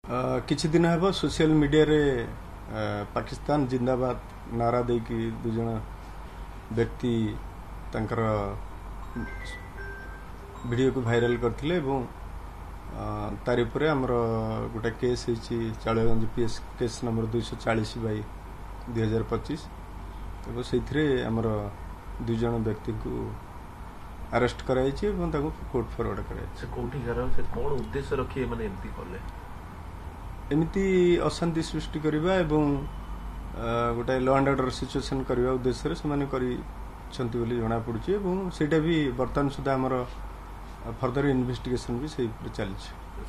किछि दिन हेबो सोशल मीडिया रे पाकिस्तान जिंदाबाद नारा देकी दु जण व्यक्ति तांकर वीडियो को भाइराल करथिले एवं तारि उपरे हमर गोटे केस हेछि चाळगंज पीएस केस नंबर 240/2025 एवं सेथिरे हमर दु जण व्यक्ति को अरेस्ट कराइछि एवं ताको कोर्ट फॉरवर्ड कराइछि। कोठी घर से कोन उद्देश्य रखी माने एमती करले एमती अशांति सृष्टि करबा एवं गोटे लॉ एंड ऑर्डर सिचुएशन करबा उद्देश्य रे से माने करी छंती बोली जणा पड़ुछि एवं सेटा भी वर्तमान सुधा हमर फर्दर इन्वेस्टिगेशन भी सही पर चली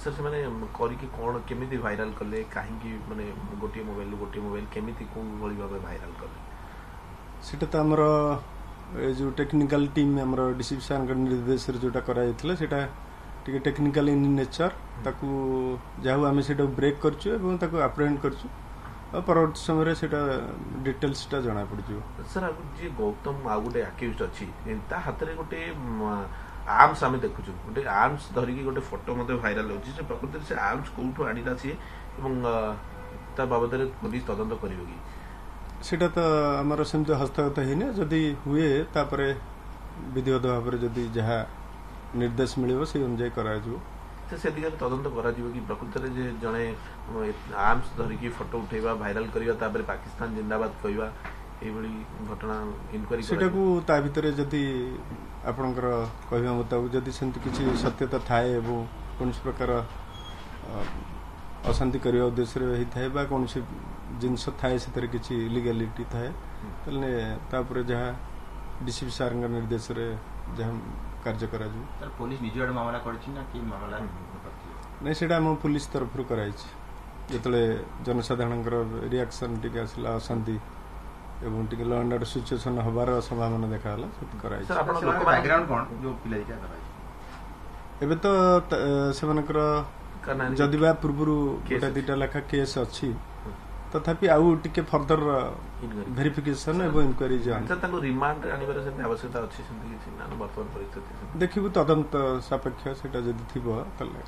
सर से माने करी कि कोन केमिति वायरल करले काहे कि माने गोटी मोबाइल केमिति कोन भली भाबे वायरल करले सेटा त हमर जो टेक्निकल टीम हमर डिसिप्शन के निर्देश रे जोटा कराइथिला सेटा टिके टेक्निकल इन नेचर ताकू जाहु आमे सेटा ब्रेक करछु एवं ताकू अप्रेंड करछु और परवर्ती समय रे सेटा डिटेल्स टा जाना पड़छु। सर जे गौतम आ गोटे अक्यूज्ड अछि एंता हाथ रे गोटे आर्म्स आमे देखुछु गोटे आर्म्स धरि की गोटे फोटो मते वायरल होछि जे प्रकृति से आर्म्स कोठो आनिला छी एवं ता बाबद रे पुलिस तदंत करियो की सेटा तो हमर सेमते हस्तगत हेने जदी हुए तापरे विधिवत भाबरे जदी जहा निर्देश मिलिबो से अनुसार करा जो तो से दिगरे तदंत करा जीव कि प्रकृति रे जे जणे आर्म्स धरि की फोटो उठेबा वायरल करिया तापरे पाकिस्तान जिंदाबाद कहबा ए बडी घटना इनक्वायरी सेटा को ता भितरे जदी आपनकर कहबा मुताबिक जदी सेंति किछि सत्यता थाए एवं कोनस प्रकार अशांति करिया उद्देश्य रे ही थाए बा कोनसी जिनस थाए से तरह किछि इलीगलिटी थाए तले तापरे जहा डीसीपी सर का निर्देश रे जहा कार्य करा जो सर पुलिस निजड मामला करछि ना कि मामला नै सेटा हम पुलिस तरफ रु कराइ छी जतले जनसाधारण रिएक्शन टिके असला अशांति एवं टिके लॉ एंड ऑर्डर सिचुएशन हबार संभावना देखाला सब कराइ छी। सर अपन लोक बैकग्राउंड कोन जो पिला दिका कराइ एबे तो सेमानकर जदिबा पूर्वरु गोटा दिटा लेखा केस अछि तथापि आउ टिके फर्दर वेरिफिकेशन एवं इंक्वायरी जान अच्छा ताको रिमांड आनिबार से आवश्यकता अछि संति किछि ना वर्तमान परिस्थिति देखिबु तदंत सापेक्ष सेटा जदि थिबो तले